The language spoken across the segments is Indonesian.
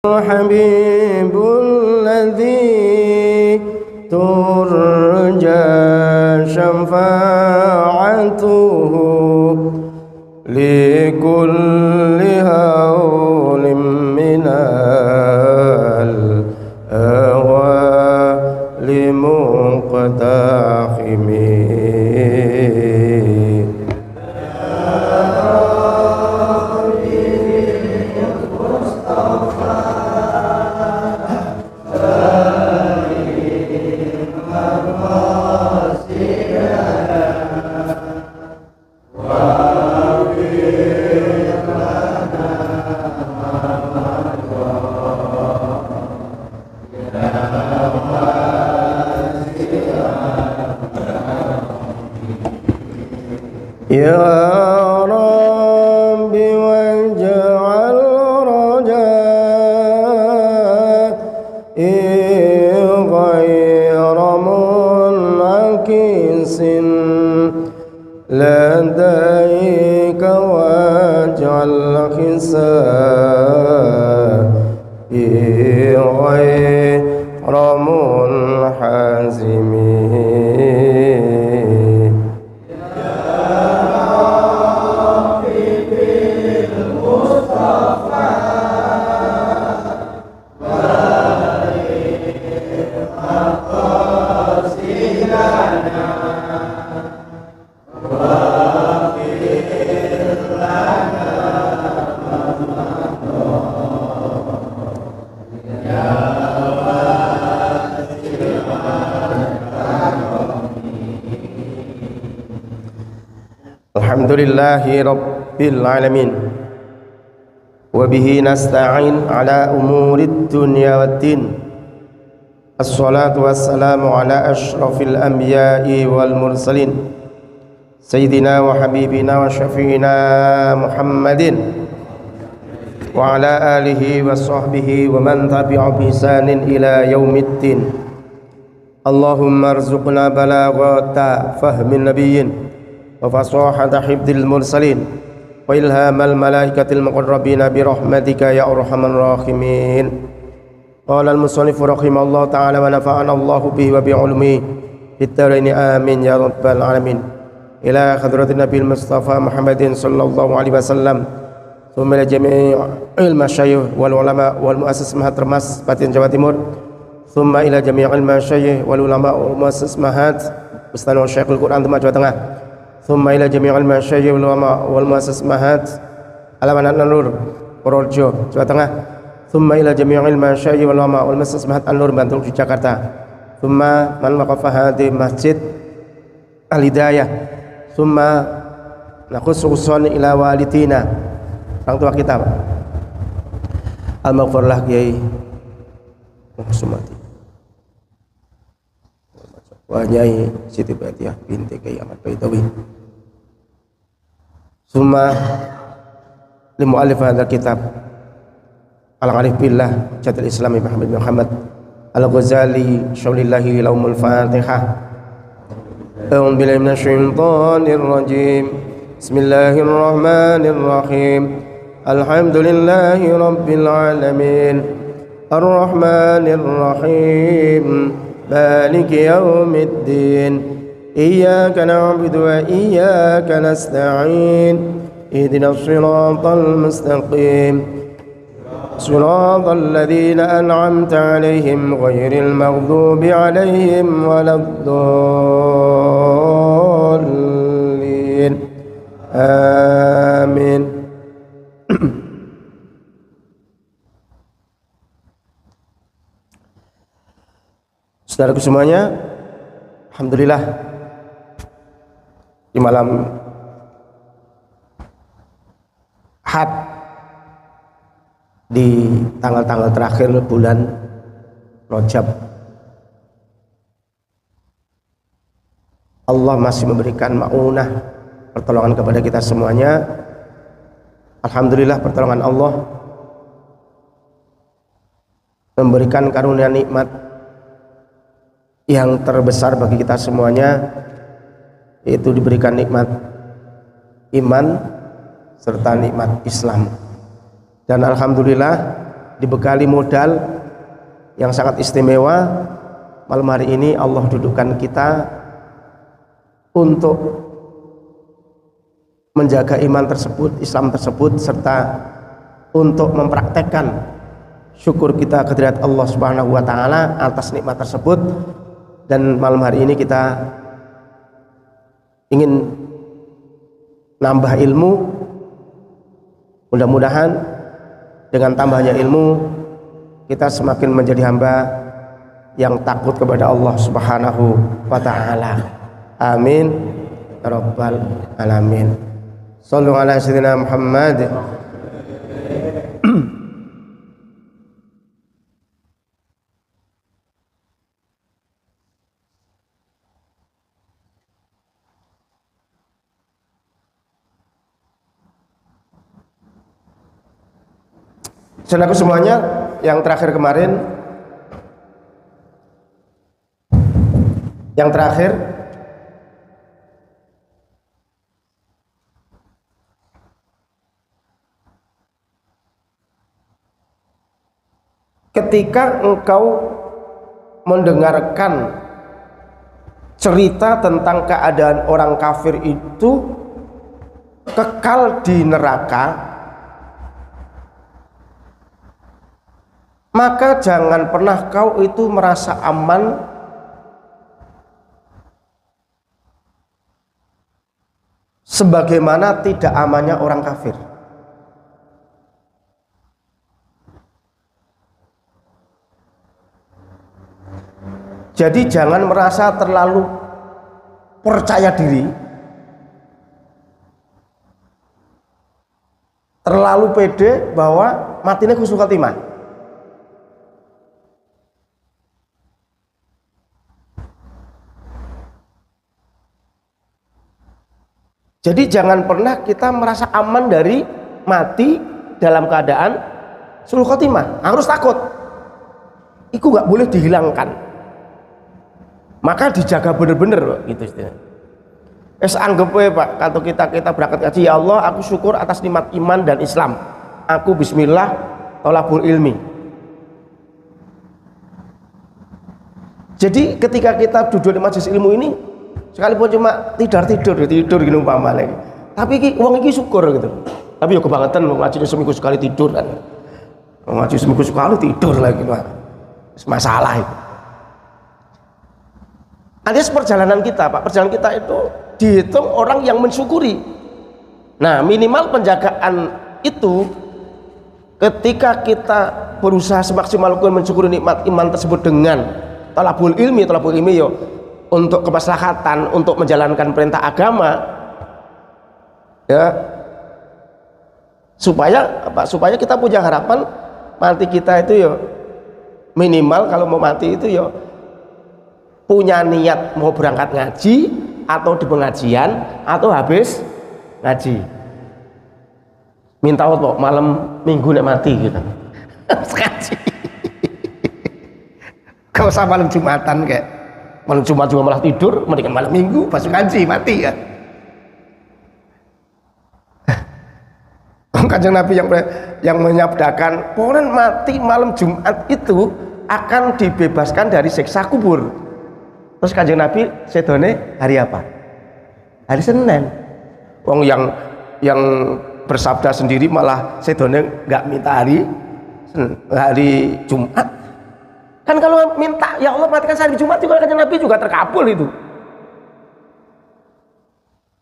الحبيب الذي ترجى شفاعته لكل هول من الأهوال مقتحم. Ya Rabbi waj'al raja'i ghayra mun'akisin ladaika waj'al hisabi ghayra munhazimin. Alhamdulillahi Rabbil Alamin, wabihi nasta'in ala umurid dunya waddin. Assalatu wassalamu ala ashrafil anbiya'i wal mursalin Sayyidina wa habibina wa syafi'ina Muhammadin wa ala alihi wa sahbihi wa man tabi'a bi ihsanin ila yaumiddin. Allahumma arzuqna balaghata fahmin nabiyyin wa fasahata hifdzil mursalin wa ilhamal malaikatil muqarrabin bi rahmatika ya arhamar rahimin. Qala al-musannif rahimahullah ta'ala wa nafa'ana Allahu bihi wa bi ulumi fid dharain amin ya rabbal alamin. Ila hadratin Nabil Mustafa Muhammadin sallallahu alaihi wasallam, thumma ila jami'il masyayikh wal ulama wal muassis Mahat Termas Patian Jawa Timur, thumma ila jami'il masyayikh wal ulama wal muassis Mahat Ustadz Syekhul Quran Demak Jawa Tengah, thumma ila jami'il masyayikh wal ulama wal muassis Mahat Alamanat An-Nur Purworejo Jawa Tengah, thumma ila jami'il masyayikh wal ulama wal muassis Mahat An-Nur Bantul Jakarta, thumma man waqafa di Masjid Al-Hidayah, thumma nakhususan ila walidina, orang tua kita al-maghfirlah Kiai Sumati wa Nyai Siti Batiah binti Kiai Ahmad Baitawi, thumma li mu'allif hadzal kitab al-arif billah Jatul Islam Muhammad Al-Ghazali syaulillahi laumul Fatihah. أعوذ بالله من الشيطان الرجيم. بسم الله الرحمن الرحيم. الحمد لله رب العالمين الرحمن الرحيم مالك يوم الدين إياك نعبد وإياك نستعين اهدنا الصراط المستقيم صراط الذين أنعمت عليهم غير المغضوب عليهم ولا الضالين آمين. Saudaraku semuanya, alhamdulillah di malam Ahad di tanggal-tanggal terakhir bulan Rajab, Allah masih memberikan ma'unah, pertolongan kepada kita semuanya. Alhamdulillah, pertolongan Allah memberikan karunia nikmat yang terbesar bagi kita semuanya, yaitu diberikan nikmat iman serta nikmat Islam. Dan alhamdulillah dibekali modal yang sangat istimewa. Malam hari ini Allah dudukkan kita untuk menjaga iman tersebut, Islam tersebut, serta untuk mempraktekkan syukur kita kehadirat Allah Subhanahu wa taala atas nikmat tersebut. Dan malam hari ini kita ingin nambah ilmu. Mudah-mudahan dengan tambahnya ilmu kita semakin menjadi hamba yang takut kepada Allah Subhanahu wa taala. Amin ya rabbal alamin. Shallu ala sayyidina Muhammad. Saudaraku semuanya, yang terakhir ketika engkau mendengarkan cerita tentang keadaan orang kafir itu kekal di neraka, maka jangan pernah kau itu merasa aman sebagaimana tidak amannya orang kafir. Jadi jangan merasa terlalu percaya diri, terlalu pede bahwa matinya husnul khotimah. Jadi jangan pernah kita merasa aman dari mati dalam keadaan husnul khotimah. Harus takut. Itu nggak boleh dihilangkan. Maka dijaga bener-bener gitu istilahnya. Anggap Pak, kalau kita berangkat ngaji, ya Allah, aku syukur atas nikmat iman dan Islam. Aku bismillah thalabul ilmi. Jadi ketika kita duduk di majelis ilmu ini, sekalipun cuma tidur gini umpamanya, tapi uang ini syukur gitu. Tapi ya kebangetan ngaji seminggu sekali tidur kan, ngaji seminggu sekali tidur lagi Pak, masalah itu. Alias perjalanan kita Pak, perjalanan kita itu dihitung orang yang mensyukuri. Nah minimal penjagaan itu ketika kita berusaha semaksimal mungkin mensyukuri nikmat iman tersebut dengan talabul ilmi yo untuk kemaslahatan, untuk menjalankan perintah agama, ya, supaya kita punya harapan mati kita itu ya minimal kalau mau mati itu ya punya niat mau berangkat ngaji atau di pengajian atau habis ngaji, minta Allah malam minggu nek mati gitu ngaji. Kau usah malam Jumatan kayak malam Jumat juga malah tidur, mendingan malam minggu pas ngaji mati ya. Kanjeng Nabi yang menyabdakan pohon mati malam Jumat itu akan dibebaskan dari siksa kubur. Terus Kanjeng Nabi sedone hari apa? Hari Senin. Wong yang bersabda sendiri malah sedone nggak minta hari Jumat. Kan kalau minta ya Allah matikan saya hari Jumat juga Kanjeng Nabi juga terkabul itu.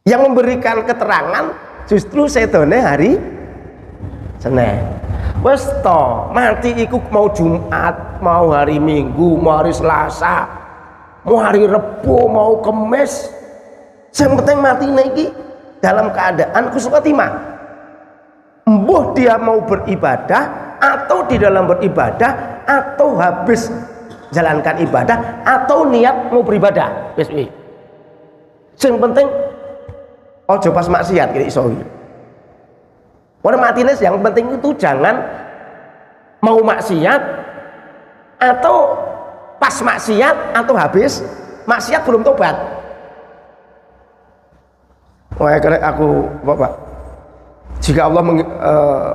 Yang memberikan keterangan justru sedone hari Senin. Wes to, mati iku mau Jumat, mau hari Minggu, mau hari Selasa, mau hari Rebo, mau Kemis, yang penting mati niki dalam keadaan husnul khotimah. Embuh dia mau beribadah atau di dalam beribadah atau habis jalankan ibadah atau niat mau beribadah, yang penting ojo pas maksiat gitu iso. Orang matinya yang penting itu jangan mau maksiat atau pas maksiat atau habis maksiat belum tobat. Wah, karena aku Bapak, jika Allah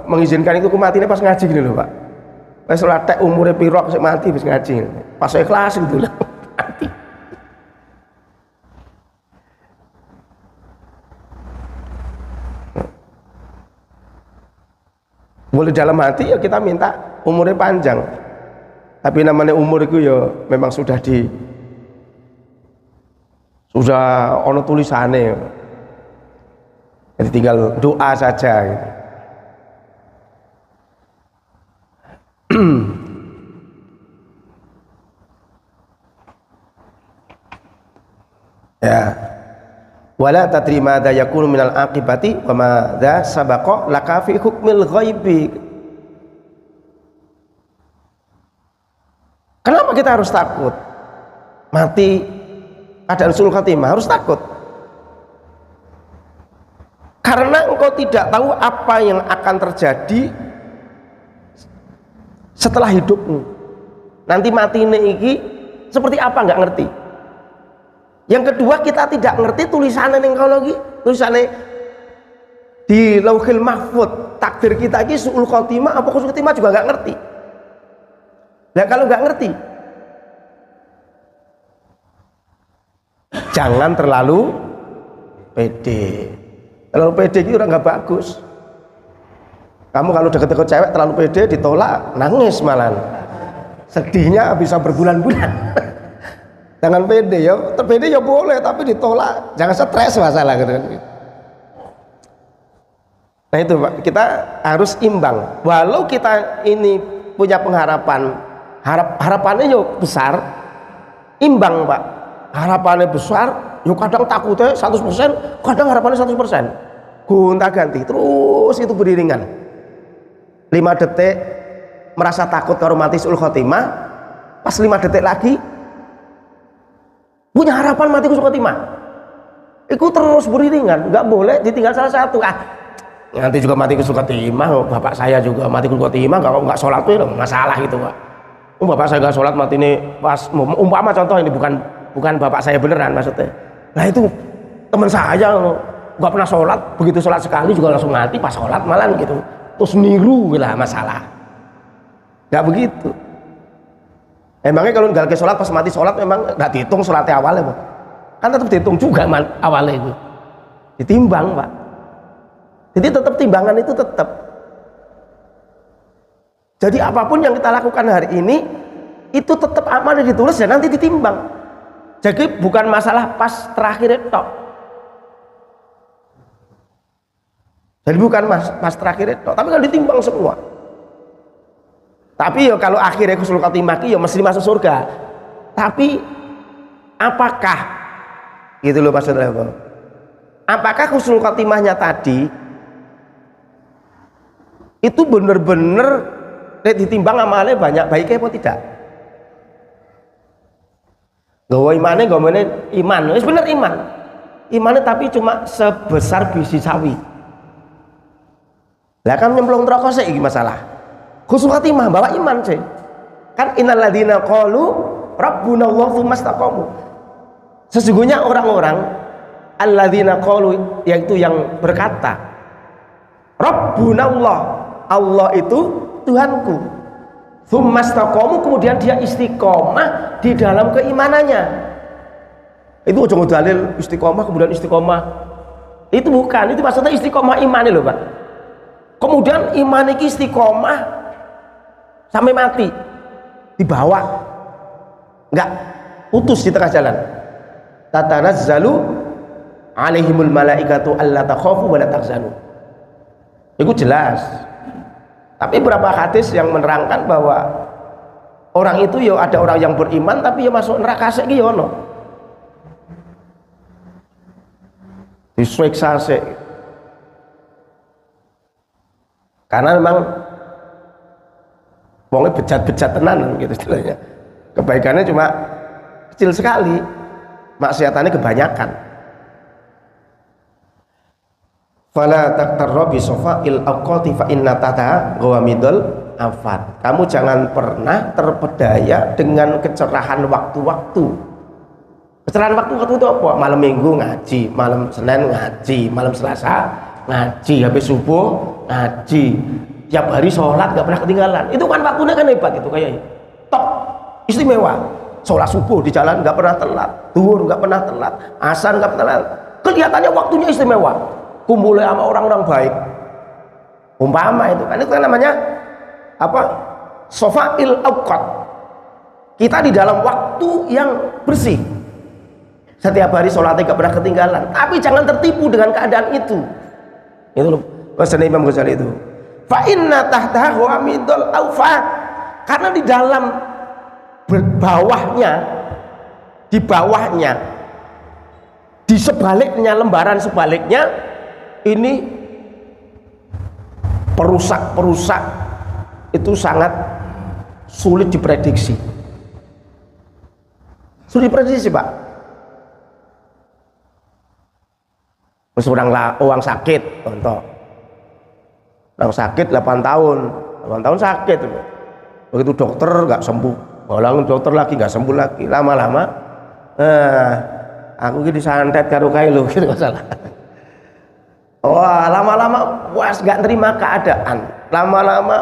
mengizinkan itu aku matinya pas ngaji gini loh Pak. Wis ora tek umure piro sik mati wis ngaji. Pas ikhlas gitu lah. Mati. Boleh dalam hati ya kita minta umurnya panjang. Tapi namanya umur itu ya memang sudah ono tulisannya. Jadi tinggal doa saja gitu. Ya. Wala tadri madza yakunu minal aqibati wa madza sabaqa laka fi hukmil ghaibi. Kenapa kita harus takut? Mati keadaan sul khatimah harus takut. Karena engkau tidak tahu apa yang akan terjadi setelah hidupmu. Nanti mati ini seperti apa nggak ngerti. Yang kedua, kita tidak ngerti tulisannya yang kalau lagi tulisannya di Lauhil Mahfud, takdir kita ini suul khotimah apa khusnul khotimah juga nggak ngerti. Nah kalau nggak ngerti, jangan terlalu pede. Terlalu pede itu udah nggak bagus. Kamu kalau deket-deket cewek terlalu pede, ditolak, nangis malah. Sedihnya bisa berbulan-bulan. Jangan pede ya, terpede ya boleh, tapi ditolak. Jangan stres masalah gitu kan. Nah itu Pak, kita harus imbang. Walau kita ini punya pengharapan, harapannya ya besar, imbang Pak. Harapannya besar, ya kadang takutnya 100%, kadang harapannya 100%. Gonta ganti, terus itu beriringan. 5 detik merasa takut kalau mati sul khotimah, pas 5 detik lagi punya harapan mati sul khotimah. Itu terus beriringan, nggak boleh ditinggal salah satu. Nanti juga mati sul khotimah, bapak saya juga mati sul khotimah, nggak sholat itu masalah gitu Pak. Bapak saya nggak sholat mati ini pas umpama contoh ini bukan bapak saya beneran maksudnya. Nah itu teman saya nggak pernah sholat, begitu sholat sekali juga langsung mati pas sholat malah gitu. Terus niru lah masalah. Nggak begitu. Emangnya kalau nggak ke sholat pas mati sholat memang nggak dihitung sholatnya awalnya Pak? Kan tetap dihitung juga awalnya itu. Ditimbang Pak. Jadi tetap timbangan itu tetap. Jadi apapun yang kita lakukan hari ini itu tetap amanah ditulis dan nanti ditimbang. Jadi bukan masalah pas terakhir itu. Jadi bukan pas terakhir itu, tapi kan ditimbang semua. Tapi ya kalau akhirnya husnul khotimah ya mesti masuk surga. Tapi apakah gitu loh maksudnya Bang? Apakah husnul khotimahnya tadi itu bener-bener ditimbang amalnya banyak baiknya apa tidak? Gawa iman, bener imannya tapi cuma sebesar biji sawi. Lah kan nyemplung neraka sih masalah. Husnul khotimah bawa iman sih. Kan innal ladzina qalu rabbuna Allah tsumma istaqamu. Sesungguhnya orang-orang alladzina qalu yaitu yang berkata rabbuna Allah, Allah itu Tuhanku. Tsumma istaqamu, kemudian dia istiqomah di dalam keimanannya. Itu ujung dalil istiqomah kemudian istiqomah. Itu bukan, itu maksudnya istiqomah iman loh Pak. Kemudian iman iki istiqomah sampai mati dibawa, enggak putus di tengah jalan. Tatanazzalu alaihimul malaikatu alla takhafu wa la tahzanu. Itu jelas. Tapi beberapa hadis yang menerangkan bahwa orang itu ya ada orang yang beriman tapi ya masuk neraka sik ki ya ono. Disiksa sik. Karena memang wongnya bejat-bejat tenan gitu istilahnya. Kebaikannya cuma kecil sekali, maksiatannya kebanyakan. Fala taktarra bi safa'il awqati fa inna tata ghawamidul afat. Kamu jangan pernah terpedaya dengan kecerahan waktu-waktu. Kecerahan waktu-waktu itu apa? Malam Minggu ngaji, malam Senin ngaji, malam Selasa ngaji, habis subuh ngaji. tiap hari sholat nggak pernah ketinggalan. Itu kan waktunya kan hebat itu kayaknya. Top, istimewa. Sholat subuh di jalan nggak pernah telat, zuhur nggak pernah telat, asar nggak pernah telat. Kelihatannya waktunya istimewa. Kumpulnya sama orang-orang baik. Umpama itu kan namanya apa? Sofail awqat. Kita di dalam waktu yang bersih. Setiap hari sholatnya nggak pernah ketinggalan. Tapi jangan tertipu dengan keadaan itu. Itu loh pesan Imam Ghazali itu. Fa inna tahtahu amidul awfa. Karena di dalam bawahnya, di bawahnya, di sebaliknya, lembaran sebaliknya ini perusak itu sangat sulit diprediksi. Sulit diprediksi, Pak. Orang sakit, contoh. Orang sakit 8 tahun sakit. Begitu dokter nggak sembuh, ulang dokter lagi nggak sembuh lagi, lama-lama aku gini santet karo kailo gitu masalah. Wah, lama-lama puas nggak terima keadaan, lama-lama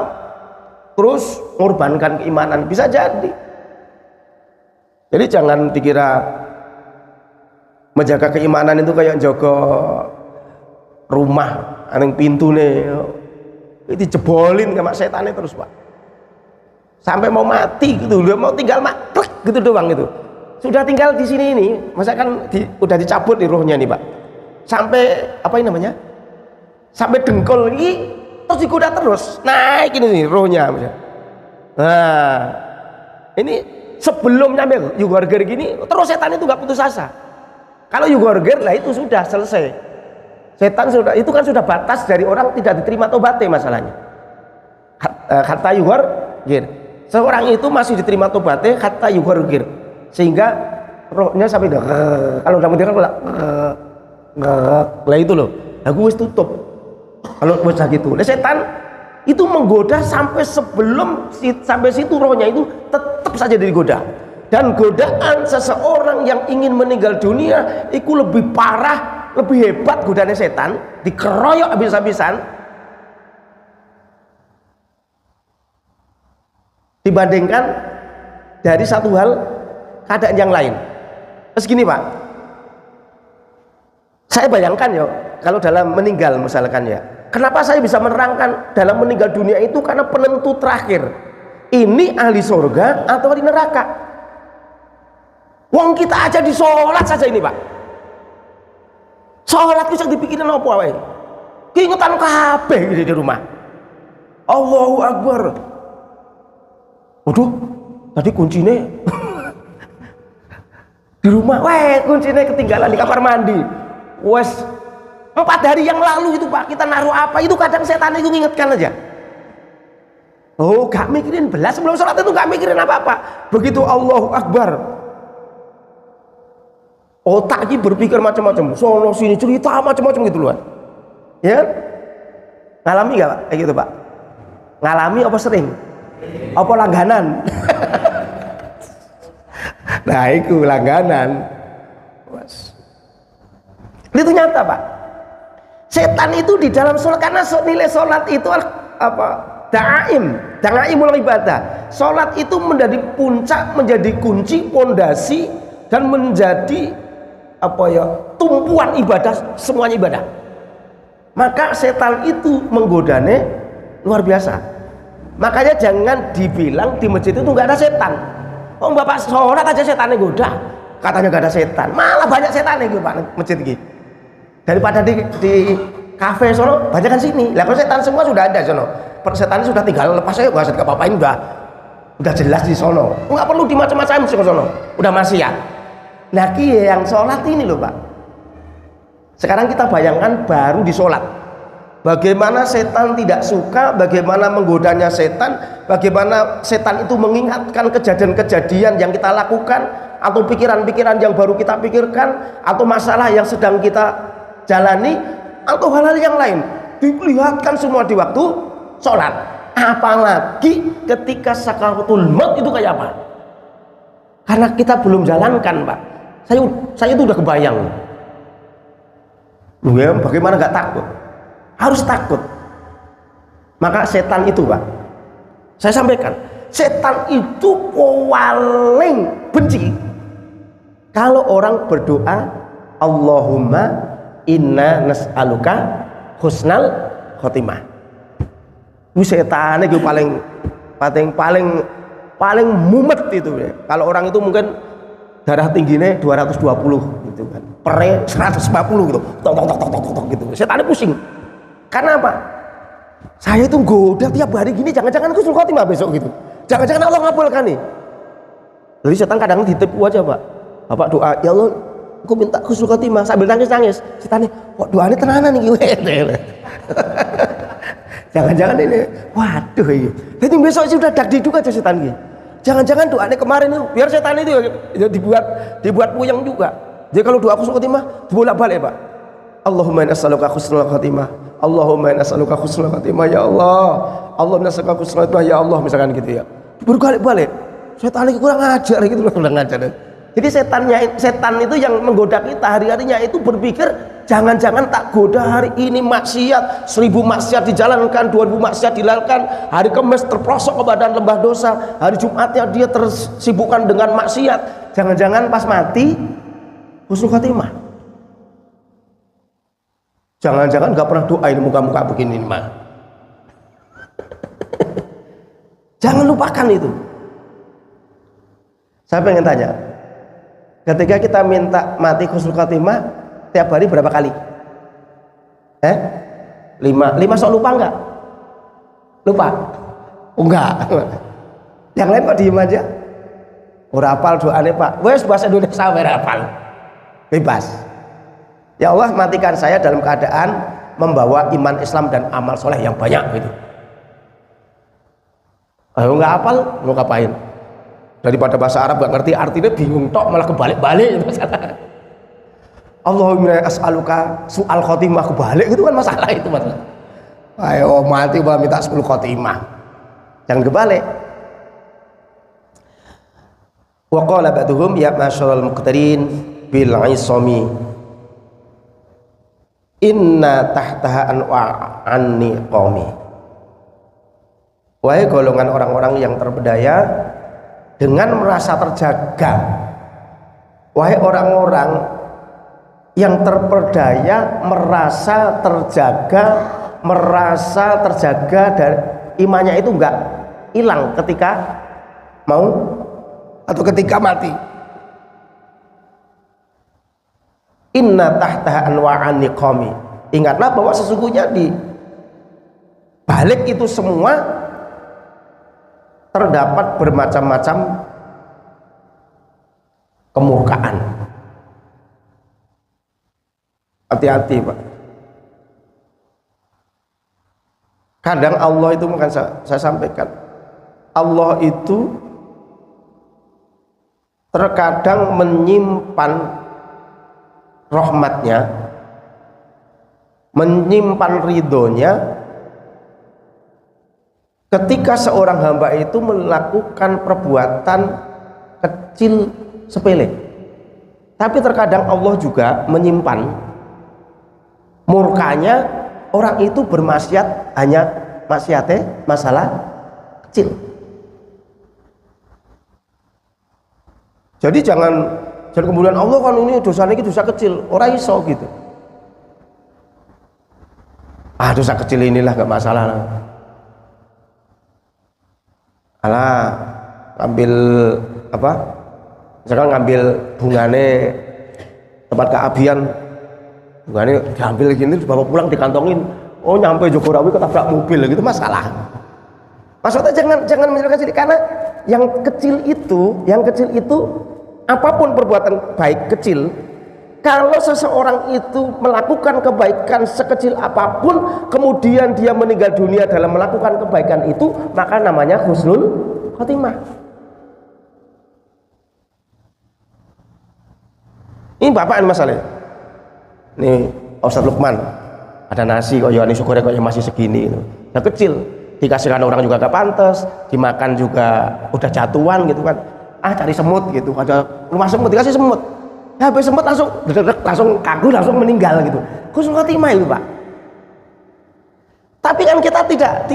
terus mengorbankan keimanan, bisa jadi. Jadi jangan dikira menjaga keimanan itu kayak jaga rumah aneng pintu nih itu jebolin sama setannya terus, Pak, sampai mau mati gitu, mau tinggal maklek gitu doang itu. Sudah tinggal di sini ini, masa kan udah dicabut nih rohnya nih, Pak, sampai apa ini namanya, sampai dengkul ini terus digoda terus naik ini nih rohnya. Nah ini sebelum nyampe Yugorger gini terus setan itu nggak putus asa. Kalau Yugorger lah itu sudah selesai, setan sudah, itu kan sudah batas dari orang tidak diterima tobatnya masalahnya. Kata Yugorger, seorang itu masih diterima tobatnya kata Yugorger, sehingga rohnya sampai kalau udah mendengar lah itu loh, aku wis tutup kalau wis gitu. Nah, setan itu menggoda sampai sampai situ rohnya itu tetap saja digoda. Dan godaan seseorang yang ingin meninggal dunia itu lebih parah, lebih hebat godaannya setan, dikeroyok habis-habisan dibandingkan dari satu hal keadaan yang lain. Terus gini, Pak, saya bayangkan ya, kalau dalam meninggal misalkan ya, kenapa saya bisa menerangkan dalam meninggal dunia itu karena penentu terakhir ini ahli surga atau ahli neraka. Wong kita aja di sholat saja ini, Pak, sholat bisa dipikirin apa wae, keingetan kabeh di rumah. Allahu Akbar, waduh tadi kuncinya di rumah, kuncinya ketinggalan di kamar mandi. Wes 4 hari yang lalu itu, Pak, kita naruh apa itu, kadang setan itu ngingetkan aja. Oh, gak mikirin belas, sebelum sholat itu gak mikirin apa-apa. Begitu Allahu Akbar, otak ini berpikir macam-macam, sono sini cerita macam-macam gitu loh, ya. Ngalami gak, Pak, kayak gitu, Pak? Ngalami apa sering? Apa langganan? Nah itu langganan. Itu nyata, Pak. Setan itu di dalam sholat, karena nilai sholat itu apa? Da'aimul ibadah. Sholat itu menjadi puncak, menjadi kunci, pondasi, dan menjadi apa ya, tumpuan ibadah, semuanya ibadah. Maka setan itu menggodanya luar biasa. Makanya jangan dibilang di masjid itu nggak ada setan. Oh, Bapak sholat aja setannya goda, katanya nggak ada setan, malah banyak setan nih, Pak, masjid ini. Daripada di kafe sono banyak kan sini. Lah kalau setan semua sudah ada sono, setannya sudah tinggal lepas aja, nggak usah apa-apain, udah jelas di sono, nggak perlu dimacam-macam di sono, udah maksiat. Nah, yang sholat ini loh, Pak. Sekarang kita bayangkan baru di sholat, bagaimana setan tidak suka, bagaimana menggodanya setan, bagaimana setan itu mengingatkan kejadian-kejadian yang kita lakukan, atau pikiran-pikiran yang baru kita pikirkan, atau masalah yang sedang kita jalani, atau hal-hal yang lain dilihatkan semua di waktu sholat. Apalagi ketika sakaratul maut itu kayak apa? Karena kita belum jalankan, Pak. Saya itu udah kebayang. Loh ya, bagaimana nggak takut? Harus takut. Maka setan itu Pak, saya sampaikan, setan itu paling benci kalau orang berdoa Allahumma inna nas'aluka husnal khotimah. Setan itu paling mumet itu ya. Kalau orang itu mungkin darah tingginya 220 gitu kan, pere 150 gitu, tok tok tok tok tok tok gitu. Setannya pusing. Karena apa? Saya itu goda tiap hari gini, jangan-jangan aku husnul khotimah besok gitu. Jangan-jangan Allah ngabulkan nih. Jadi setan kadang ditipu aja Pak. Bapak doa, ya Allah, aku minta husnul khotimah sambil nangis-nangis. Setannya, kok doanya tenanan nih? Jangan-jangan ini, waduh ini. Jadi besok sudah dakdiduk aja setan ini. Jangan-jangan doanya kemarin itu, biar setan itu ya dibuat puyeng juga. Jadi kalau doa husnul khotimah, dibolak-balik Pak. Allahumma inna nas'aluka husnul khotimah. Allahumma inna nas'aluka husnul khotimah ya Allah. Allahumma inna nas'aluka husnul khotimah ya Allah, misalkan gitu ya. Berkali-balik. Setan ini kurang ajar gitu loh, kurang ajar. Jadi setan itu yang menggoda kita hari-harinya itu berpikir jangan-jangan tak goda hari ini maksiat, 1000 maksiat dijalankan, 2000 maksiat dilakukan, hari Kamis terprosok ke badan lembah dosa, hari Jumatnya dia tersibukkan dengan maksiat, jangan-jangan pas mati husnul khotimah. Jangan-jangan gak pernah doain muka-muka begini mah. Jangan lupakan itu. Saya pengen tanya, ketika kita minta mati husnul khotimah tiap hari berapa kali? 5 sok lupa enggak? Lupa? Oh, enggak. Yang lain kok diem aja? Ora hafal doanya Pak. Wes bahasa Indonesia ora hafal. Bebas. Ya Allah, matikan saya dalam keadaan membawa iman Islam dan amal soleh yang banyak gitu. Ayo nggak hafal, mau ngapain? Daripada bahasa Arab gak ngerti artinya bingung tok malah kebalik-balik Allahumma as'aluka su'al khotimah, kebalik itu kan masalah itu masalah. Ayo mati malah minta 10 khotimah, jangan kebalik. Wa qala ba'duhum ya masyarul muqtarin bil isami inna tahtaha anni qawmi. Wahai golongan orang-orang yang terpedaya dengan merasa terjaga, wahai orang-orang yang terperdaya merasa terjaga dan imannya itu enggak hilang ketika mau atau ketika mati. Inna tahtaha anwa'an niqami. Ingatlah bahwa sesungguhnya di balik itu semua terdapat bermacam-macam kemurkaan. Hati-hati Pak. Kadang Allah itu, bukan saya sampaikan, Allah itu terkadang menyimpan rahmatnya, menyimpan ridhonya ketika seorang hamba itu melakukan perbuatan kecil sepele. Tapi terkadang Allah juga menyimpan murkanya orang itu bermaksiat, hanya maksiatnya masalah kecil. Jadi jangan kemudian Allah kan ini dosanya ini dosa kecil, orang iso gitu. Dosa kecil inilah gak masalah lah. Alah, ngambil apa? Misalkan ngambil bungane tempat keabian, bungane diambil gini, dibawa pulang dikantongin. Oh nyampe Jogorawi ketabrak mobil gitu, masalah. Maksudnya jangan menyalahkan diri, karena yang kecil itu apapun perbuatan baik kecil, kalau seseorang itu melakukan kebaikan sekecil apapun kemudian dia meninggal dunia dalam melakukan kebaikan itu, maka namanya husnul khotimah. Ini bapak ini masalahnya. Nih Ustaz Lukman, ada nasi kok ya, ini syukurnya kok ya masih segini gitu. Nah kecil, dikasihkan orang juga gak pantas, dimakan juga udah jatuhan gitu kan. Cari semut gitu, ada rumah semut dikasih semut, ya habis semut langsung kaku, langsung meninggal gitu. Husnul khotimah itu Pak. Tapi kan kita tidak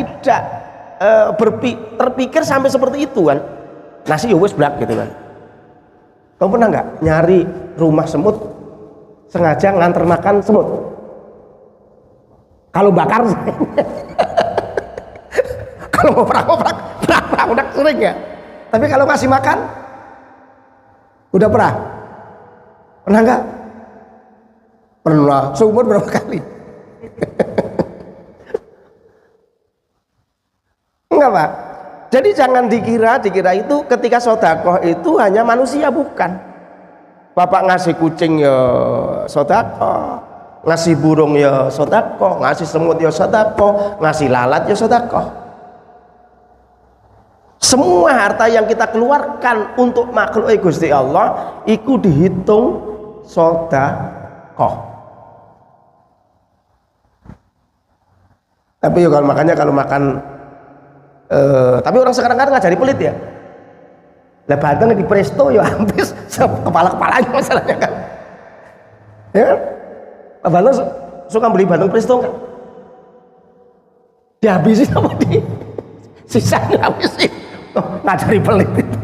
terpikir sampai seperti itu kan. Nasi ya wis blak gitu kan. Kamu pernah nggak nyari rumah semut sengaja nganter makan semut? Kalau bakar kalau ngoprak sering ya. Tapi kalau ngasih makan udah pernah nggak? Pernah. Seumur berapa kali? Enggak Pak. Jadi jangan dikira itu ketika sedekah itu hanya manusia, bukan. Bapak ngasih kucing ya sedekah, ngasih burung ya sedekah, ngasih semut ya sedekah, ngasih lalat ya sedekah. Semua harta yang kita keluarkan untuk makhluk Gusti Allah itu dihitung sedekah. Tapi ya kalau makan tapi orang sekarang kan ngajari pelit ya. Lah bandeng di presto ya habis kepala-kepalanya masalahnya kan. Ya kan? Abang suka beli bandeng presto kan? Dihabisin sama di sisanya habisin. Ngajari pelit itu.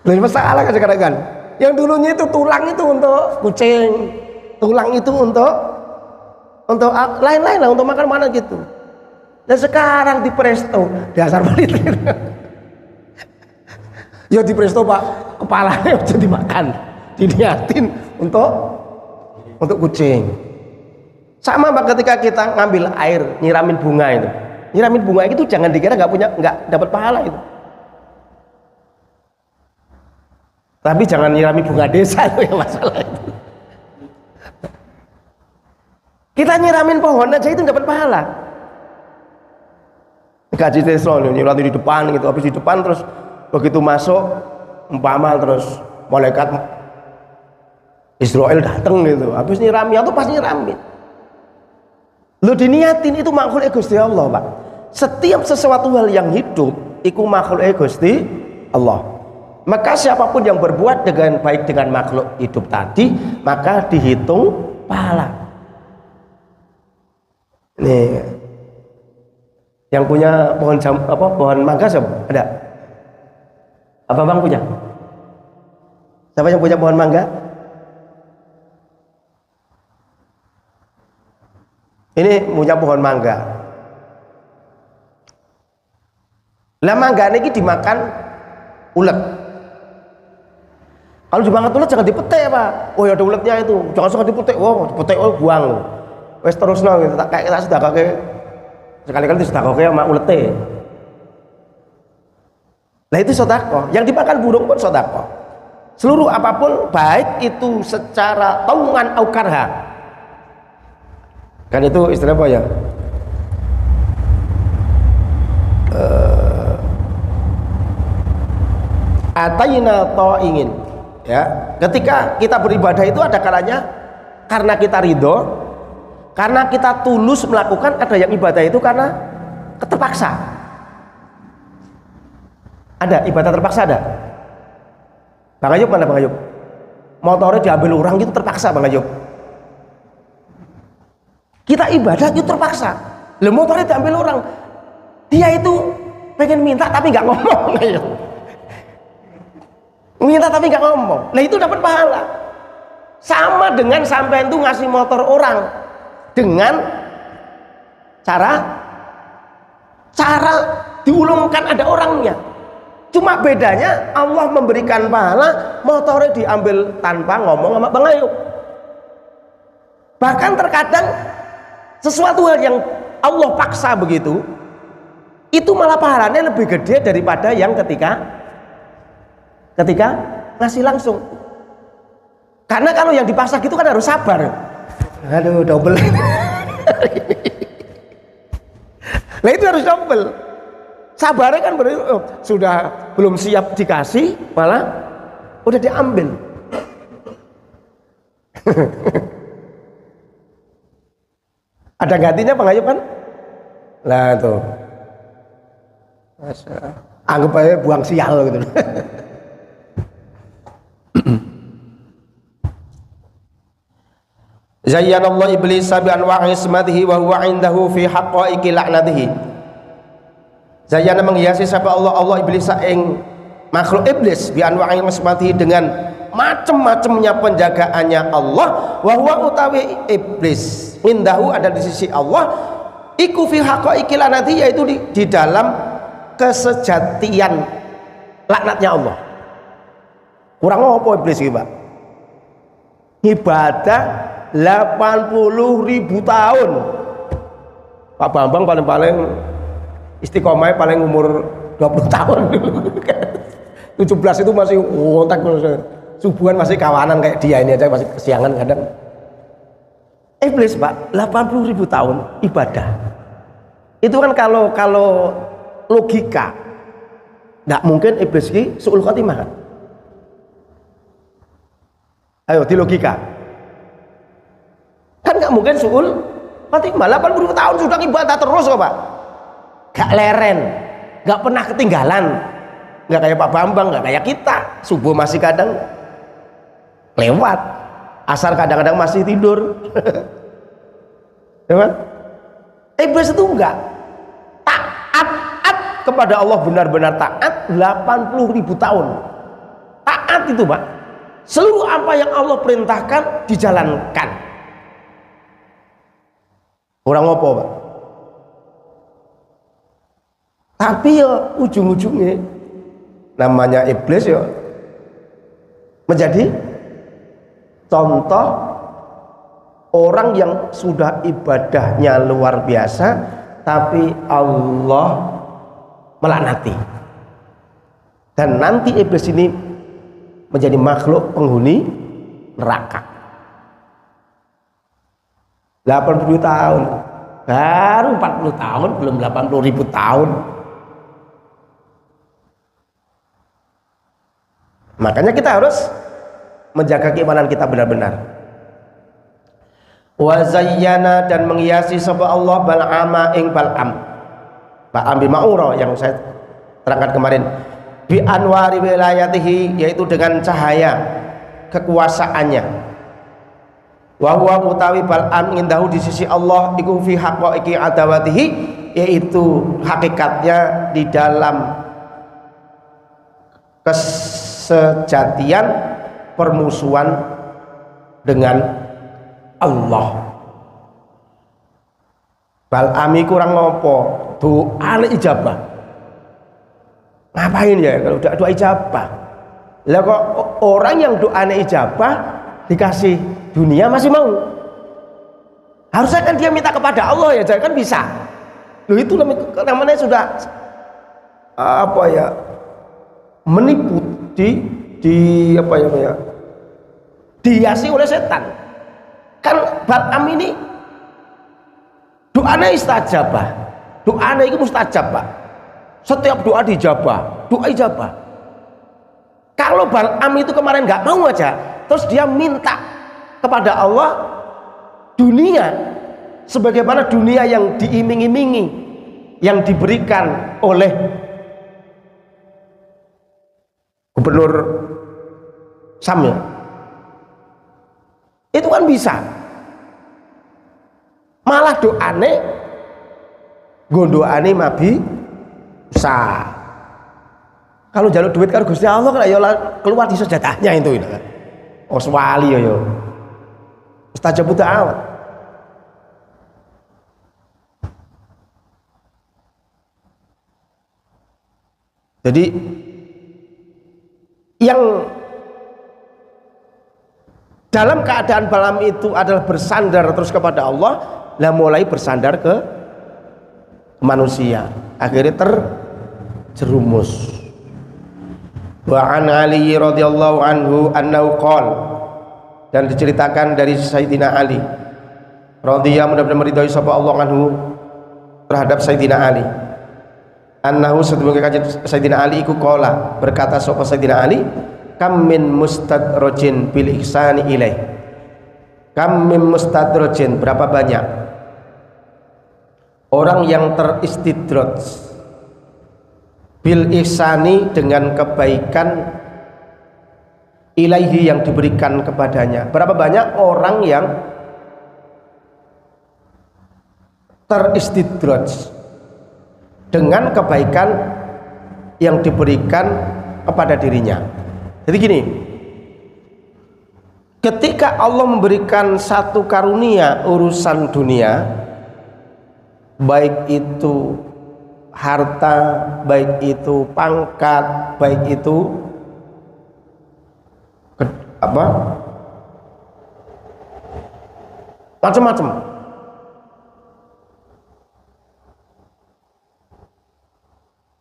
Lain masalah kan sekarang kan. Yang dulunya itu tulang itu untuk kucing, tulang itu untuk lain-lain lah, untuk makan mana gitu. Dan sekarang di presto dasar pelit gitu. Ya di presto Pak, kepalanya udah dimakan, diniatin untuk kucing. Sama Pak, ketika kita ngambil air nyiramin bunga itu jangan dikira nggak dapat pahala itu. Tapi jangan nyirami bunga desa itu ya masalah itu. Kita nyiramin pohon aja itu dapat pahala. Gaji Tesla nyirami di depan gitu, habis di depan terus begitu masuk umpama terus malaikat Israel datang gitu, habis nyirami atau pas nyiramin. Lu diniatin itu makhluk Gusti Allah Pak. Setiap sesuatu hal yang hidup itu makhluk Gusti Allah. Maka siapapun yang berbuat dengan baik dengan makhluk hidup tadi, maka dihitung pahala. Nih, yang punya pohon mangga siapa? Ada? Apa Bang punya? Siapa yang punya pohon mangga? Ini punya pohon mangga. Lah mangga ini dimakan ulet. Kalau dimakan ulet jangan dipetik Pak. Oh ya ada uletnya itu, jangan suka dipetik. Oh dipetik buang. Wes terusno gitu. Kayak kita sudah kakek sekali-kali sudah kakek sama ulete. Lah itu sedekah. Yang dimakan burung pun sedekah. Seluruh apapun baik itu secara taungan au karha. Kan itu istilah apa ya? Ataina ta'ingin. Ya, ketika kita beribadah itu ada kalanya karena kita ridho, karena kita tulus melakukan, ada yang ibadah itu karena terpaksa. Ada ibadah terpaksa ada. Bang Ayub mana Bang Ayub? Motornya diambil orang gitu terpaksa Bang Ayub. Kita ibadah itu terpaksa. Lah motornya diambil orang. Dia itu pengen minta tapi nggak ngomong. Minta tapi nggak ngomong. Nah itu dapat pahala. Sama dengan sampai itu ngasih motor orang dengan cara diulungkan ada orangnya. Cuma bedanya Allah memberikan pahala, motornya diambil tanpa ngomong sama Bang Ayub. Bahkan terkadang sesuatu hal yang Allah paksa begitu, itu malah pahalanya lebih gede daripada yang ketika ngasih langsung. Karena kalau yang dipaksa gitu kan harus sabar. Aduh double. Nah itu harus double. Sabarnya kan sudah belum siap dikasih, malah udah diambil. Ada gantinya Bang Ayub kan? Nah tuh. Anggap aja buang sial gitu. Zayyanallahu iblisa bi anwa'i ismatihi wa huwa indahu fi haqqaiqi la'natihi. Zayyana menghiasi sapa Allah iblisa ing makhluk iblis bi anwa'i ismatihi dengan macam-macamnya penjagaannya Allah, wa huwa utawi iblis indahu ada di sisi Allah iku fi haqqaiqi la'natihi, yaitu di dalam kesejatian laknatnya Allah. Kurang apa iblis iki, Pak? Ibadah 80.000 tahun. Pak Bambang paling istiqomah paling umur 20 tahun. 17 itu masih ngontak subuhan, masih kawanan kayak dia ini aja, masih kesiangan kadang. Iblis, Pak, 80.000 tahun ibadah. Itu kan kalau logika nggak mungkin iblis ini su'ul khotimah kan? Ayo di logika kan nggak mungkin su'ul khotimah. 80 tahun sudah ibadah terus kok, Pak, gak leren, gak pernah ketinggalan, nggak kayak Pak Bambang, nggak kayak kita. Subuh masih kadang lewat, asar kadang-kadang masih tidur. Ya kan? Iblis itu enggak taat kepada Allah, benar-benar taat 80.000 tahun. Taat itu, Pak, seluruh apa yang Allah perintahkan dijalankan. Orang apa, Pak? Tapi ya ujung-ujungnya namanya iblis ya menjadi contoh orang yang sudah ibadahnya luar biasa tapi Allah melaknati. Dan nanti iblis ini menjadi makhluk penghuni neraka. 80 tahun, baru 40 tahun, belum 80.000 tahun. Makanya kita harus menjaga keimanan kita benar-benar. Wa zayyana, dan menghiasi sapa Allah Bal'ama ing Bal'am bin Ma'ura yang saya terangkan kemarin, bi anwari wilayatihi, yaitu dengan cahaya kekuasaannya. Wa huwa mutawi Bal'am indahu di sisi Allah iku fi haqqaiqi adawatihi, yaitu hakikatnya di dalam kesejatian permusuhan dengan Allah. Bal'ami kurang ngopo, doa ijabah. Ngapain ya kalau doa ijabah? Lah kok orang yang doanya ijabah dikasih dunia masih mau? Harusnya kan dia minta kepada Allah ya, jangan kan bisa. Loh, itu namanya sudah apa ya, menipu, di apa ya, dihiasi oleh setan. Kan Bal'am ini doanya istajabah, doanya itu mustajab, Pak. Setiap doa dijabah, doa ijabah. Kalau Bal'am itu kemarin nggak mau aja, terus dia minta kepada Allah dunia sebagaimana dunia yang diiming-imingi, yang diberikan oleh gubernur Sam ya, itu kan bisa. Malah doane gondoane Nabi Musa. Kalau jaluk duit kan Gusti Allah kan ya keluar di sejatahnya itu kan. Oswali yo. Mustajab da'awat. Jadi yang dalam keadaan Bal'am itu adalah bersandar terus kepada Allah, lah mulai bersandar ke manusia, akhirnya terjerumus. Wa an Ali radhiyallahu anhu annahu qala, dan diceritakan dari Sayyidina Ali radhiyallahu, mudah-mudahan meridhai sapa Allah anhu terhadap Sayyidina Ali, annahu sedemikian Sayyidina Ali iku qala, berkata sapa Sayyidina Ali, kam min mustadrojin bil ihsani ilaih. Kam min mustadrojin, berapa banyak orang yang teristidroj bil ihsani, dengan kebaikan, ilaihi, yang diberikan kepadanya. Berapa banyak orang yang teristidraj dengan kebaikan yang diberikan kepada dirinya. Jadi gini, ketika Allah memberikan satu karunia urusan dunia, baik itu harta, baik itu pangkat, baik itu macam-macam,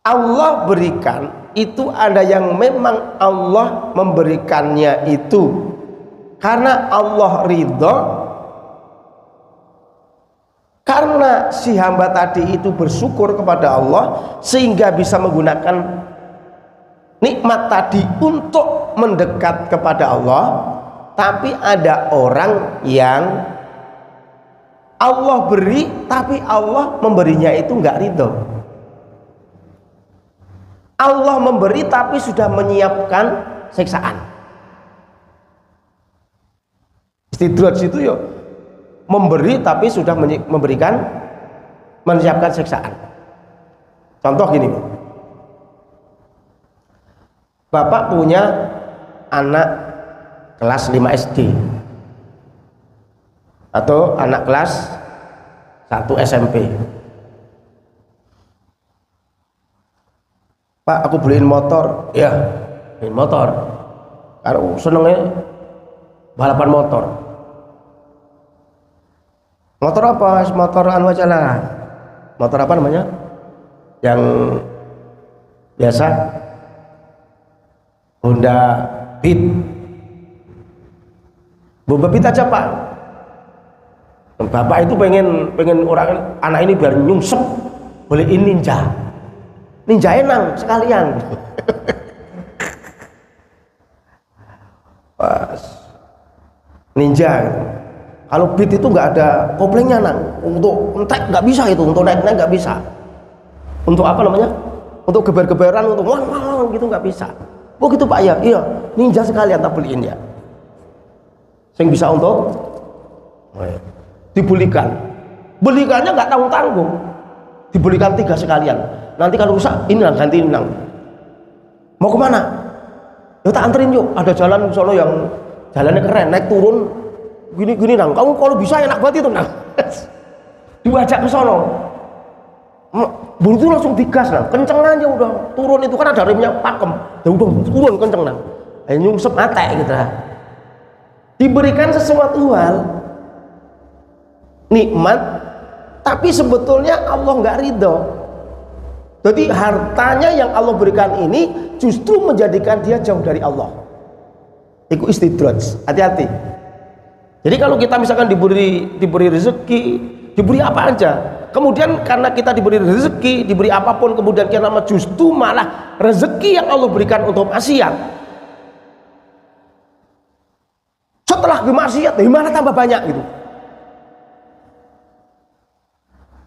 Allah berikan itu. Ada yang memang Allah memberikannya itu karena Allah ridho, karena si hamba tadi itu bersyukur kepada Allah sehingga bisa menggunakan nikmat tadi untuk mendekat kepada Allah. Tapi ada orang yang Allah beri tapi Allah memberinya itu enggak ridho. Allah memberi tapi sudah menyiapkan siksaan. Istidraj itu ya memberi tapi sudah menyiapkan siksaan. Contoh gini, Bapak punya anak kelas 5 SD atau anak kelas 1 SMP. Pak, aku beliin motor. Ya, beliin motor. Karena senengnya balapan motor. Motor apa? Motor anu aja lah. Motor apa namanya? Yang biasa? Honda Beat. Honda Beat aja, Pak. Bapak itu pengen orang anak ini biar nyungsep, beliin Ninja. Ninja enang sekalian. Pas Ninja gitu. Kalau Beat itu nggak ada koplingnya nang, untuk entek nggak bisa itu, untuk naik nggak bisa. Untuk apa namanya? Untuk geber-geberan, untuk wah gitu nggak bisa. Oh gitu Pak ya, iya Ninja sekalian tak beliin ya. Sing bisa untuk dibelikan, belikannya nggak tanggung-tanggung, dibelikan 3 sekalian. Nanti kalau rusak ini nang ganti nang. Mau kemana? Ya tak anterin yuk. Ada jalan Solo yang jalannya keren, naik turun gini nang. Kamu kalau bisa enak banget itu nang. Diajak ke sono. Bulu itu langsung digas nang, kenceng aja udah turun itu kan ada remnya pakem. Ya udah turun kenceng nang. Nyungsep mate gitu lah. Diberikan sesuatu hal nikmat, tapi sebetulnya Allah nggak ridho. Jadi hartanya yang Allah berikan ini justru menjadikan dia jauh dari Allah. Itu istidraj. Hati-hati. Jadi kalau kita misalkan diberi rezeki, diberi apa aja, kemudian karena kita diberi rezeki, diberi apapun, kemudian kita justru malah rezeki yang Allah berikan untuk maksiat. Setelah bermaksiat, malah tambah banyak gitu.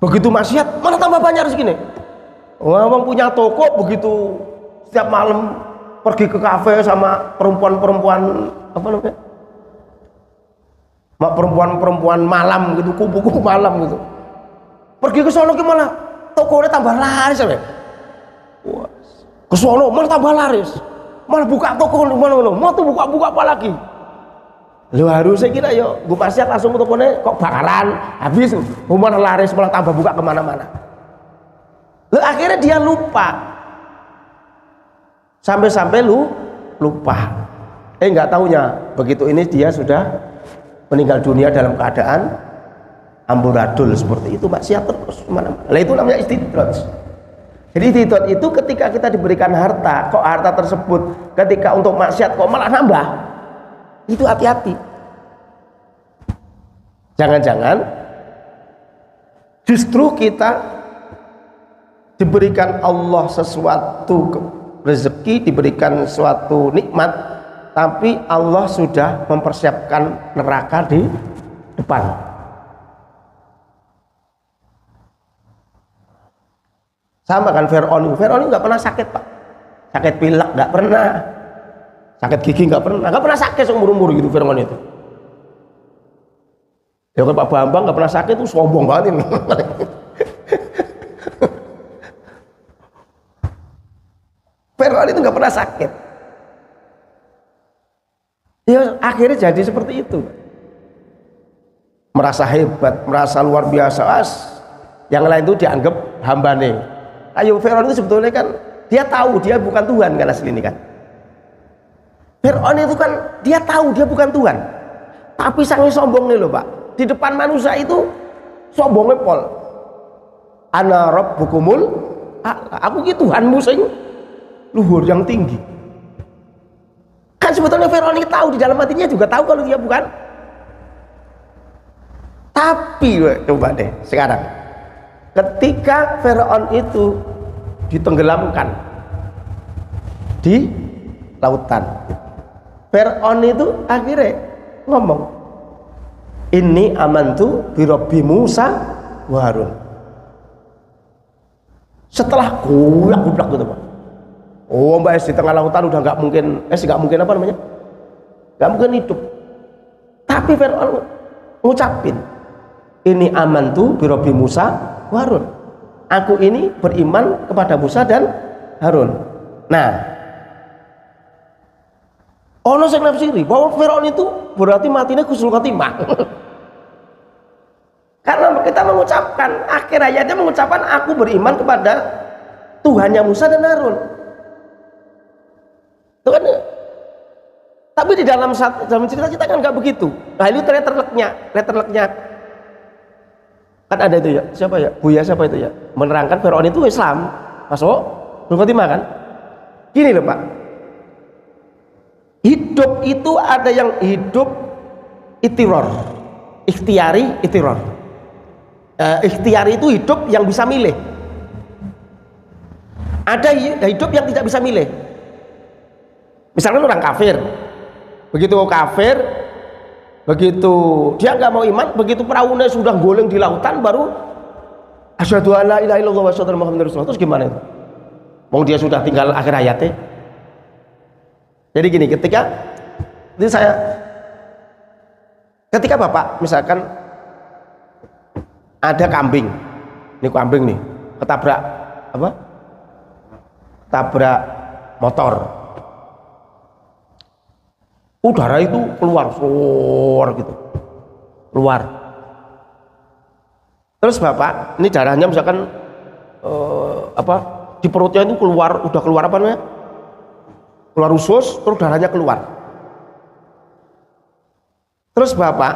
Begitu maksiat, malah tambah banyak rezekinya. Orang punya toko, begitu setiap malam pergi ke kafe sama perempuan-perempuan apa namanya? Perempuan-perempuan malam gitu, kupu-kupu malam gitu. Pergi ke sono malah tokonya tambah laris ya. Ke sono malah tambah laris. Malah buka toko mana-mana. Mau tuh buka-buka apa lagi? Lu harusnya kira yo, gue pasti langsung ke tokonya kok bakaran habis, malah laris malah tambah buka kemana-mana. Lalu akhirnya dia lupa, sampai lupa. Nggak taunya begitu ini dia sudah meninggal dunia dalam keadaan amburadul seperti itu, maksiat terus kemana-mana. Lah itu namanya istidraj. Jadi istidraj itu ketika kita diberikan harta, kok harta tersebut ketika untuk maksiat kok malah nambah, itu hati-hati. Jangan-jangan justru kita diberikan Allah sesuatu rezeki, diberikan suatu nikmat, tapi Allah sudah mempersiapkan neraka di depan. Sama kan Fir'aun nggak pernah sakit Pak, sakit pilek nggak pernah, sakit gigi nggak pernah sakit seumur-umur gitu Fir'aun itu. Ya kan Pak Bambang nggak pernah sakit, tuh sombong banget ini. Fir'aun itu nggak pernah sakit. Ya akhirnya jadi seperti itu. Merasa hebat, merasa luar biasa. Yang lain itu dianggap hambane. Ayo Fir'aun itu sebetulnya kan dia tahu dia bukan Tuhan kan asli ini kan. Fir'aun itu kan dia tahu dia bukan Tuhan. Tapi sangi sombong nih loh Pak. Di depan manusia itu sombongnya pol. Ana rabbukumul a'la. Aku ki Tuhanmu sing luhur yang tinggi. Kan sebetulnya Fir'aun ini tahu di dalam hatinya juga tahu kalau dia bukan. Tapi coba deh sekarang ketika Fir'aun itu ditenggelamkan di lautan, Fir'aun itu akhirnya ngomong, ini amantu bi Rabbi Musa wa Harun. Setelah gublak gitu Pak. Oh Mbak Es di tengah lautan udah nggak mungkin, nggak mungkin apa namanya? Nggak mungkin hidup. Tapi Fir'aun ngucapin, ini amantu bi Rabbi Musa wa Harun. Aku ini beriman kepada Musa dan Harun. Nah, ono sing nafsiri bahwa Fir'aun itu berarti matinya husnul khotimah. Karena kita mengucapkan akhir ayatnya mengucapkan aku beriman kepada Tuhannya Musa dan Harun. Itu kan, tapi di dalam cerita kita kan nggak begitu. Nah ini letterleknya kan ada itu ya, siapa ya, Buya siapa itu ya, menerangkan Fir'aun itu Islam masuk husnul khotimah kan. Gini loh Pak, hidup itu ada yang hidup itiror, ikhtiari itiror. Ikhtiari itu hidup yang bisa milih. Ada hidup yang tidak bisa milih. Misalnya orang kafir, begitu dia nggak mau iman, begitu perahunya sudah goleng di lautan baru asyhadu alla ilaha illallah wa asyhadu anna muhammadar rasulullah. Terus gimana itu? Mau dia sudah tinggal akhir hayatnya. Jadi gini, ketika Bapak misalkan ada kambing nih ketabrak apa? Tabrak motor. Udara itu keluar gitu. Keluar. Terus Bapak, ini darahnya misalkan di perutnya itu udah keluar apa namanya? Keluar usus, terus darahnya keluar. Terus Bapak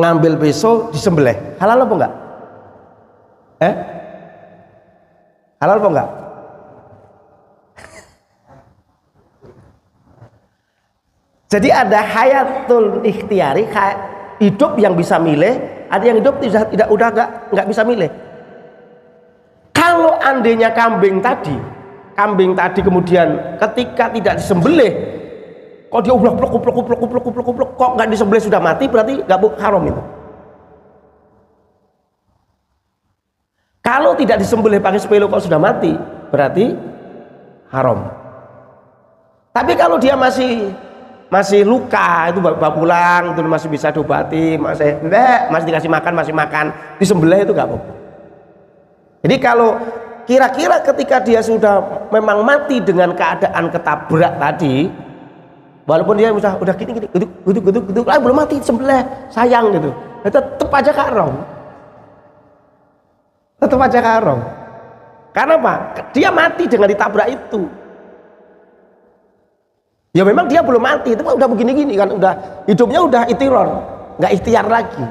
ngambil pisau disembelih, halal apa enggak? Halal apa enggak? Jadi ada hayatul ikhtiari, hidup yang bisa milih, ada yang hidup udah nggak bisa milih. Kalau andainya kambing tadi kemudian ketika tidak disembelih, kok dia udah plek kok nggak disembelih sudah mati, berarti nggak haram itu. Kalau tidak disembelih pakai sepelu kok sudah mati, berarti haram. Tapi kalau dia masih luka, itu bawa pulang, itu masih bisa diobati, masih dikasih makan, masih makan, disembelih itu nggak apa-apa. Jadi kalau kira-kira ketika dia sudah memang mati dengan keadaan ketabrak tadi, walaupun dia udah gini guduk, belum mati disembelih, sayang gitu, tetap aja haram. Karena apa? Dia mati dengan ditabrak itu. Ya memang dia belum mati, itu udah begini-gini kan, udah hidupnya udah itiror, nggak ikhtiar lagi.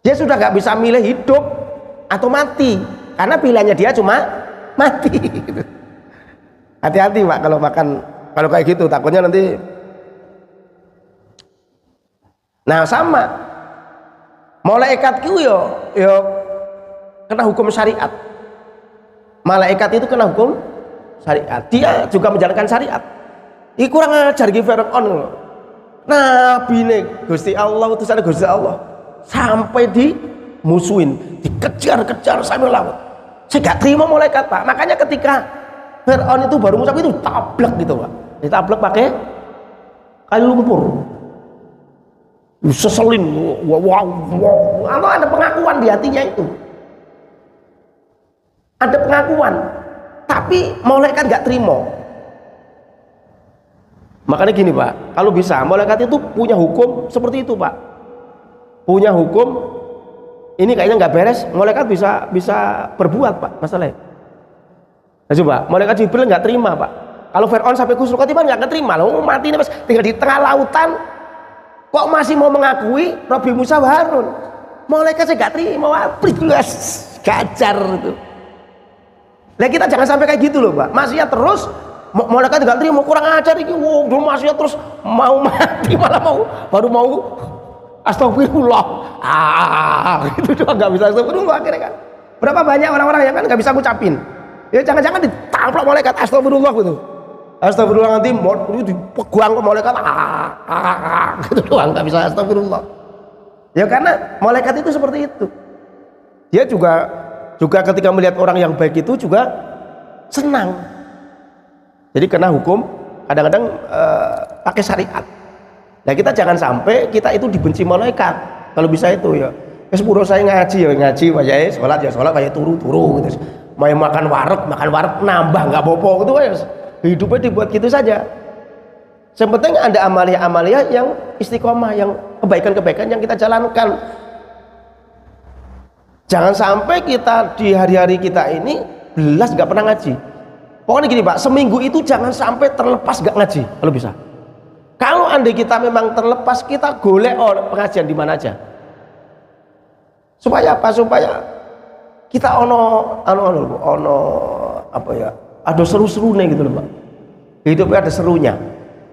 Dia sudah nggak bisa milih hidup atau mati, karena pilihannya dia cuma mati. Hati-hati Pak kalau kayak gitu, takutnya nanti. Nah sama, malaikat itu yo kena hukum syariat. Malaikat itu kena hukum syariat, dia juga menjalankan syariat. Ini kurang ajar gitu Fir'aun. Nabi nih Gusti Allah, utusan Gusti Allah, sampai dimusuhin, dikejar sampai laut. Saya gak terima malaikat Pak. Makanya ketika Fir'aun itu baru ngucap itu tablek gitu Pak, ditablek pakai kayu lumpur, seselin. Wow. Ada pengakuan di hatinya itu. ada pengakuan, tapi malaikat nggak terima. Makanya gini Pak, kalau bisa malaikat itu punya hukum seperti itu Pak, punya hukum ini kayaknya nggak beres, malaikat bisa berbuat Pak masalahnya. Nah, coba malaikat Jibril nggak terima Pak, kalau Fir'aun sampai kusur khotimah nggak terima loh, mati nih Mas, tinggal di tengah lautan kok masih mau mengakui Nabi Musa wa Harun. Malaikat saya nggak terima, wabris gajar itu. Nah kita jangan sampai kayak gitu loh Pak, maksiat terus. Malaikat nggak terima, kurang ajar ini, wow, maksiat terus mau mati malah baru mau astagfirullah, gitu doang nggak bisa astagfirullah akhirnya kan. Berapa banyak orang-orang yang kan nggak bisa ngucapin, ya jangan-jangan ditamplok malaikat astagfirullah gitu, astagfirullah nanti mau dipegang ke malaikat, gitu doang nggak bisa astagfirullah. Ya karena malaikat itu seperti itu, dia juga ketika melihat orang yang baik itu juga senang. Jadi kena hukum kadang-kadang pakai syariat. Nah kita jangan sampai kita itu dibenci malaikat. Kalau bisa itu ya sepuluh saya ngaji Pak ya, sholat kayak turu gitu. Mau makan wareg nambah nggak bopo gitu ya. Hidupnya dibuat gitu saja. Yang penting ada amalia-amalia yang istiqomah, yang kebaikan-kebaikan yang kita jalankan. Jangan sampai kita di hari-hari kita ini belas nggak pernah ngaji. Pokoknya gini Pak, seminggu itu jangan sampai terlepas gak ngaji kalau bisa. Kalau andai kita memang terlepas, kita golek pengajian di mana aja. Supaya apa? Supaya kita apa ya? Ada seru-serunya gitu loh Pak. Hidupnya ada serunya.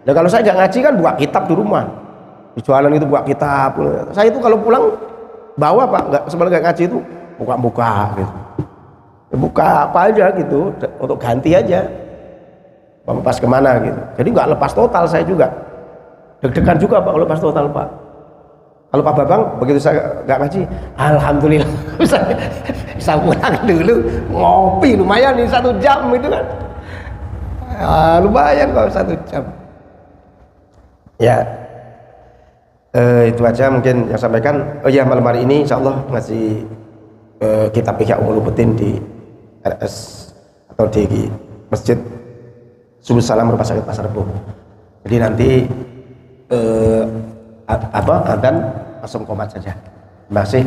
Nah kalau saya gak ngaji kan buka kitab di rumah. Di jualan itu buka kitab. Saya itu kalau pulang bawa Pak, sebelum gak ngaji itu buka-buka gitu. Buka apa aja gitu untuk ganti aja pas kemana gitu, jadi nggak lepas total. Saya juga deg-degan juga Pak kalau lepas total Pak. Kalau Pak Babang begitu saya nggak ngaji, alhamdulillah bisa pulang dulu ngopi, lumayan nih 1 jam itu kan, lumayan kok 1 jam ya. Itu aja mungkin yang sampaikan. Oh ya, malam hari ini insya Allah ngasih kitab Ihya Ulumuddin di RS atau di Masjid Subul Salam Rumah Sakit Pasar Rebo. Jadi nanti adzan langsung qomat saja. Terima kasih.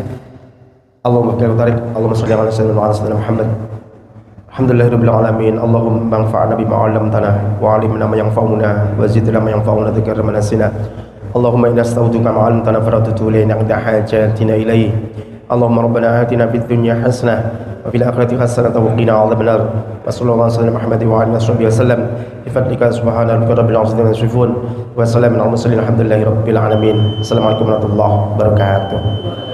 Allahumma shalli ala sayyidina Muhammad. Alhamdulillahirabbil alamin. Allahumma anfa'na bima 'allamtana wa 'allimna ma yanfa'una wa zidna ma yanfa'una dzikra ma nasina. Allahumma inna astauduka ma 'allamtana faratutu ilayna 'inda hajatina ilayhi. Allahumma rabbana atina fid dunya hasanah wa fil akhirati hasanah wa qina adzabannar. Wa sallallahu alaihi Muhammad wa alihi wasallam bi fadlika subhana rabbika rabbil izzati amma yasifun wa salamun alal mursalin alhamdulillahi rabbil alamin. Assalamualaikum warahmatullahi wabarakatuh.